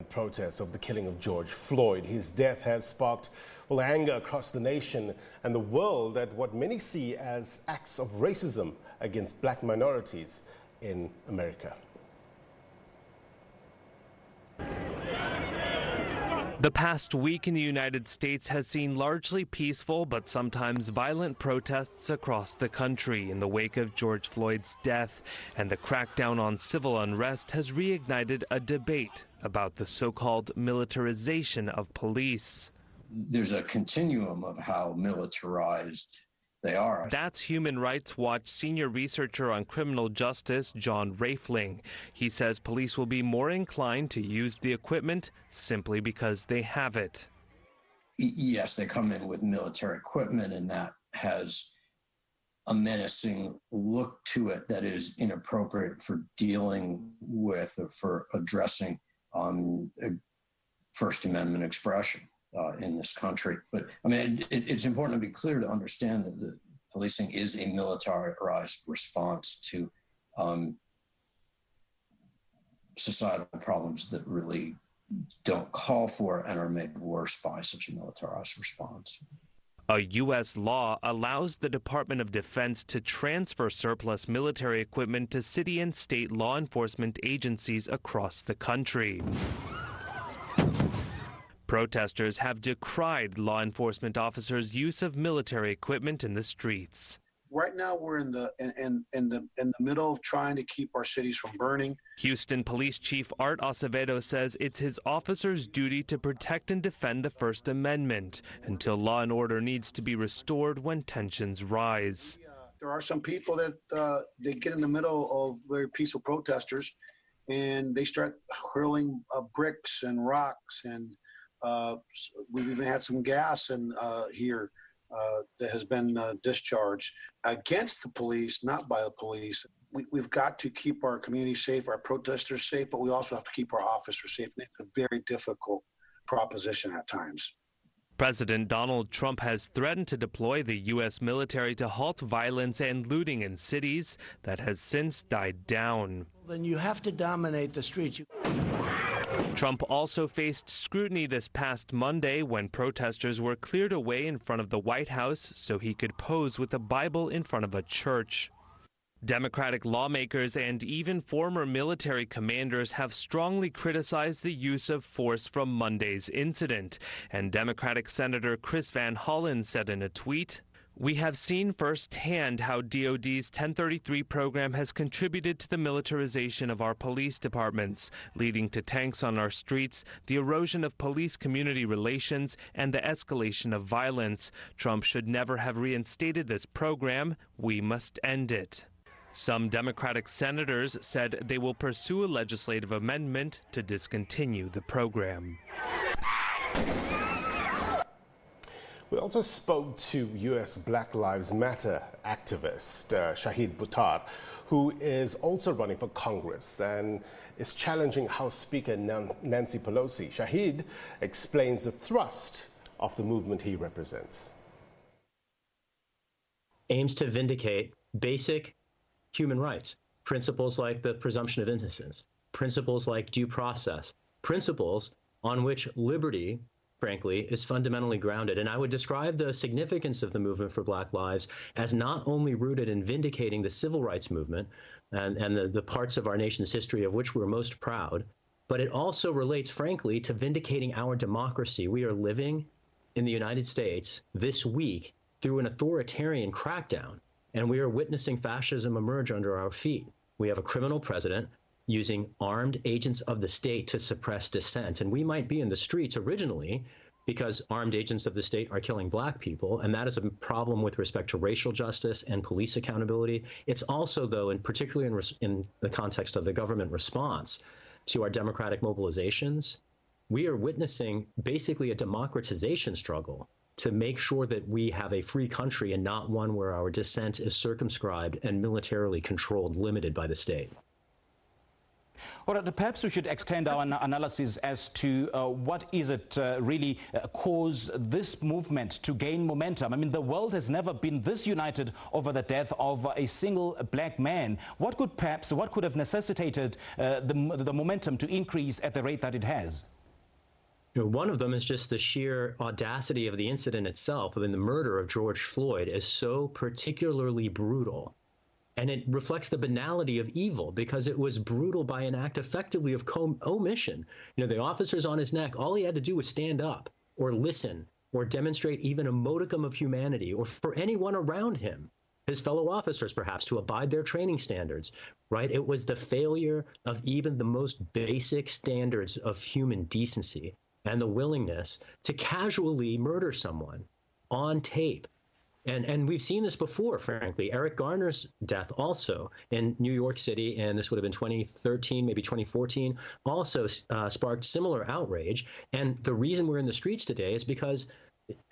Protests of the killing of George Floyd. His death has sparked anger across the nation and the world at what many see as acts of racism against black minorities in America. The past week in the United States has seen largely peaceful but sometimes violent protests across the country in the wake of George Floyd's death, and the crackdown on civil unrest has reignited a debate about the so-called militarization of police. There's a continuum of how militarized they are. That's Human Rights Watch senior researcher on criminal justice, John Raifling. He says police will be more inclined to use the equipment simply because they have it. Yes, they come in with military equipment, and that has a menacing look to it that is inappropriate for dealing with or for addressing First Amendment expression in this country. But I mean, it's important to be clear to understand that the policing is a militarized response to societal problems that really don't call for and are made worse by such a militarized response. A U.S. law allows the Department of Defense to transfer surplus military equipment to city and state law enforcement agencies across the country. Protesters have decried law enforcement officers' use of military equipment in the streets. Right now, we're in the middle of trying to keep our cities from burning. Houston Police Chief Art Acevedo says it's his officers' duty to protect and defend the First Amendment until law and order needs to be restored when tensions rise. There are some people that they get in the middle of very peaceful protesters, and they start hurling bricks and rocks, and we've even had some gas here that has been discharged against the police, not by the police. We've got to keep our community safe, our protesters safe, but we also have to keep our officers safe. And it's a very difficult proposition at times. President Donald Trump has threatened to deploy the U.S. military to halt violence and looting in cities. That has since died down. Then you have to dominate the streets. Trump also faced scrutiny this past Monday when protesters were cleared away in front of the White House so he could pose with a Bible in front of a church. Democratic lawmakers and even former military commanders have strongly criticized the use of force from Monday's incident, and Democratic Senator Chris Van Hollen said in a tweet, "We have seen firsthand how DOD's 1033 program has contributed to the militarization of our police departments, leading to tanks on our streets, the erosion of police-community relations, and the escalation of violence. Trump should never have reinstated this program. We must end it." Some Democratic senators said they will pursue a legislative amendment to discontinue the program. We also spoke to U.S. Black Lives Matter activist Shahid Buttar, who is also running for Congress and is challenging House Speaker Nancy Pelosi. Shahid explains the thrust of the movement he represents. Aims to vindicate basic human rights, principles like the presumption of innocence, principles like due process, principles on which liberty, frankly, is fundamentally grounded. And I would describe the significance of the movement for Black Lives as not only rooted in vindicating the civil rights movement and the parts of our nation's history of which we're most proud, but it also relates, frankly, to vindicating our democracy. We are living in the United States this week through an authoritarian crackdown, and we are witnessing fascism emerge under our feet. We have a criminal president using armed agents of the state to suppress dissent. And we might be in the streets originally because armed agents of the state are killing black people, and that is a problem with respect to racial justice and police accountability. It's also, though, and particularly in the context of the government response to our democratic mobilizations, we are witnessing basically a democratization struggle to make sure that we have a free country and not one where our dissent is circumscribed and militarily controlled, limited by the state. All right, perhaps we should extend our analysis as to what is it really caused this movement to gain momentum. I mean, the world has never been this united over the death of a single black man. What could have necessitated the momentum to increase at the rate that it has? One of them is just the sheer audacity of the incident itself. I mean, the murder of George Floyd is so particularly brutal. And it reflects the banality of evil because it was brutal by an act effectively of omission. The officer's on his neck. All he had to do was stand up or listen or demonstrate even a modicum of humanity, or for anyone around him, his fellow officers perhaps, to abide their training standards, right? It was the failure of even the most basic standards of human decency and the willingness to casually murder someone on tape. And we've seen this before, frankly. Eric Garner's death also in New York City, and this would have been 2013, maybe 2014, also sparked similar outrage. And the reason we're in the streets today is because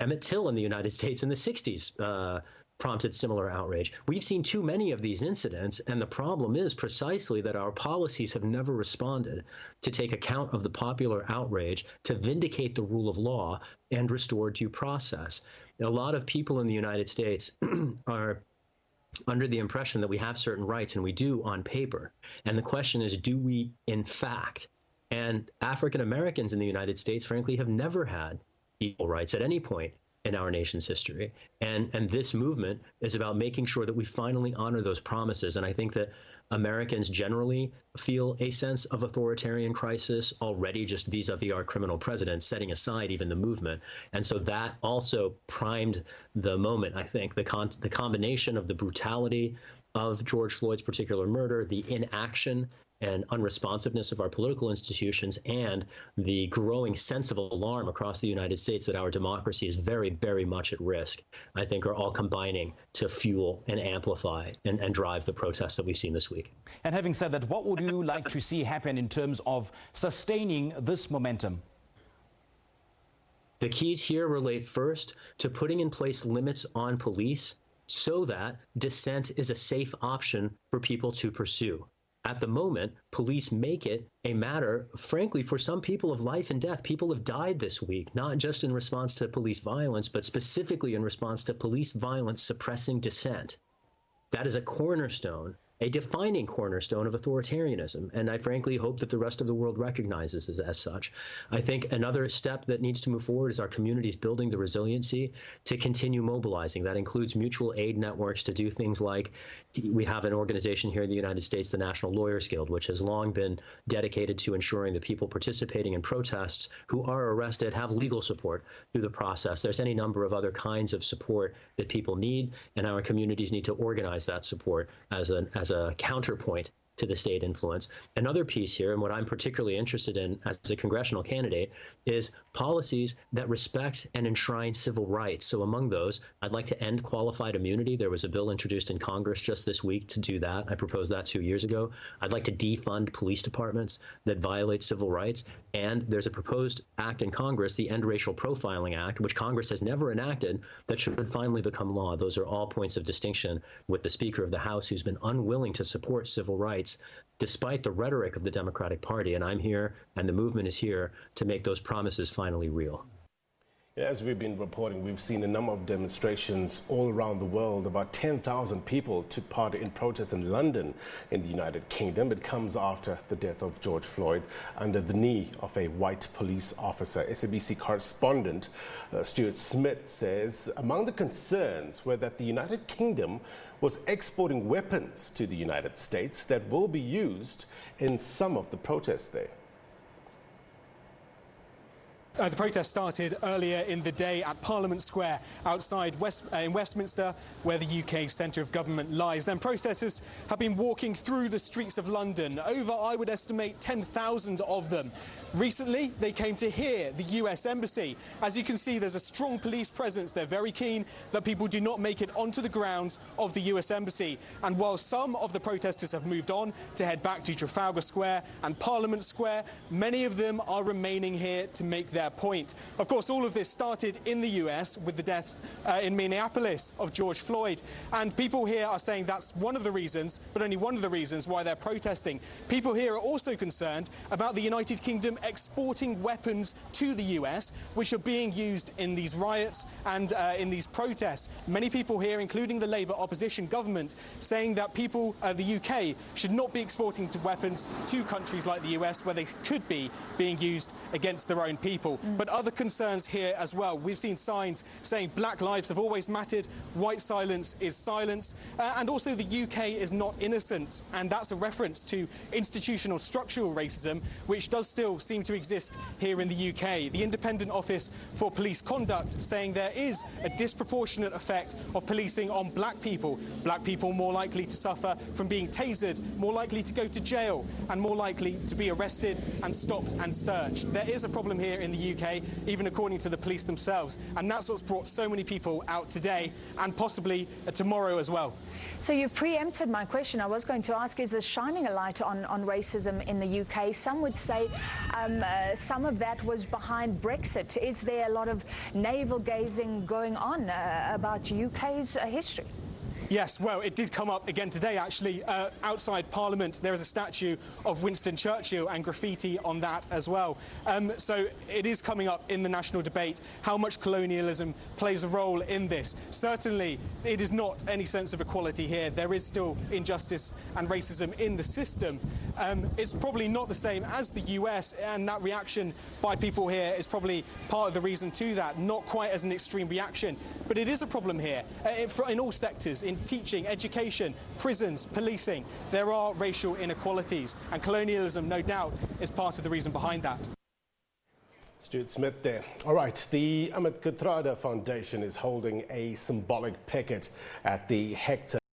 Emmett Till in the United States in the 60s prompted similar outrage. We've seen too many of these incidents, and the problem is precisely that our policies have never responded to take account of the popular outrage, to vindicate the rule of law, and restore due process. A lot of people in the United States are under the impression that we have certain rights, and we do on paper. And the question is, do we in fact? And African Americans in the United States, frankly, have never had equal rights at any point in our nation's history. And this movement is about making sure that we finally honor those promises. And I think that Americans generally feel a sense of authoritarian crisis already, just vis-a-vis our criminal president, setting aside even the movement. And so that also primed the moment, I think, the combination of the brutality of George Floyd's particular murder, the inaction and unresponsiveness of our political institutions, and the growing sense of alarm across the United States that our democracy is very, very much at risk, I think are all combining to fuel and amplify and drive the protests that we've seen this week. And having said that, what would you like to see happen in terms of sustaining this momentum? The keys here relate first to putting in place limits on police so that dissent is a safe option for people to pursue. At the moment, police make it a matter, frankly, for some people of life and death. People have died this week, not just in response to police violence, but specifically in response to police violence suppressing dissent. That is a cornerstone, a defining cornerstone of authoritarianism. And I frankly hope that the rest of the world recognizes it as such. I think another step that needs to move forward is our communities building the resiliency to continue mobilizing. That includes mutual aid networks to do things like, we have an organization here in the United States, the National Lawyers Guild, which has long been dedicated to ensuring that people participating in protests who are arrested have legal support through the process. There's any number of other kinds of support that people need, and our communities need to organize that support as a counterpoint to the state influence. Another piece here, and what I'm particularly interested in as a congressional candidate, is policies that respect and enshrine civil rights. So among those, I'd like to end qualified immunity. There was a bill introduced in Congress just this week to do that. I proposed that 2 years ago. I'd like to defund police departments that violate civil rights. And there's a proposed act in Congress, the End Racial Profiling Act, which Congress has never enacted, that should finally become law. Those are all points of distinction with the Speaker of the House, who's been unwilling to support civil rights despite the rhetoric of the Democratic Party. And I'm here, and the movement is here, to make those promises finally real. As we've been reporting, we've seen a number of demonstrations all around the world. About 10,000 people took part in protests in London in the United Kingdom. It comes after the death of George Floyd under the knee of a white police officer. SABC correspondent Stuart Smith says among the concerns were that the United Kingdom was exporting weapons to the United States that will be used in some of the protests there. The protest started earlier in the day at Parliament Square outside in Westminster, where the UK's centre of government lies. Then protesters have been walking through the streets of London, over, I would estimate, 10,000 of them. Recently, they came to here, the US Embassy. As you can see, there's a strong police presence. They're very keen that people do not make it onto the grounds of the US Embassy. And while some of the protesters have moved on to head back to Trafalgar Square and Parliament Square, many of them are remaining here to make their their point. Of course, all of this started in the US with the death in Minneapolis of George Floyd. And people here are saying that's one of the reasons, but only one of the reasons why they're protesting. People here are also concerned about the United Kingdom exporting weapons to the US, which are being used in these riots and in these protests. Many people here, including the Labour opposition government, saying that people, the UK, should not be exporting weapons to countries like the US where they could be being used against their own people. But other concerns here as well. We've seen signs saying black lives have always mattered, white silence is silence, and also the UK is not innocent. And that's a reference to institutional structural racism, which does still seem to exist here in the UK. The Independent Office for Police Conduct saying there is a disproportionate effect of policing on black people more likely to suffer from being tasered, more likely to go to jail, and more likely to be arrested and stopped and searched. There is a problem here in the UK, even according to the police themselves, and that's what's brought so many people out today and possibly tomorrow as well. So you've preempted my question. I was going to ask, is this shining a light on racism in the UK? Some would say some of that was behind Brexit. Is there a lot of navel-gazing going on about UK's history? Yes, well, it did come up again today, actually. Outside Parliament, there is a statue of Winston Churchill and graffiti on that as well. So it is coming up in the national debate how much colonialism plays a role in this. Certainly, it is not any sense of equality here. There is still injustice and racism in the system. It's probably not the same as the US, and that reaction by people here is probably part of the reason to that. Not quite as an extreme reaction, but it is a problem here in all sectors, in teaching, education, prisons, policing. There are racial inequalities, and colonialism, no doubt, is part of the reason behind that. Stuart Smith there. All right, the Amit Kathrada Foundation is holding a symbolic picket at the Hector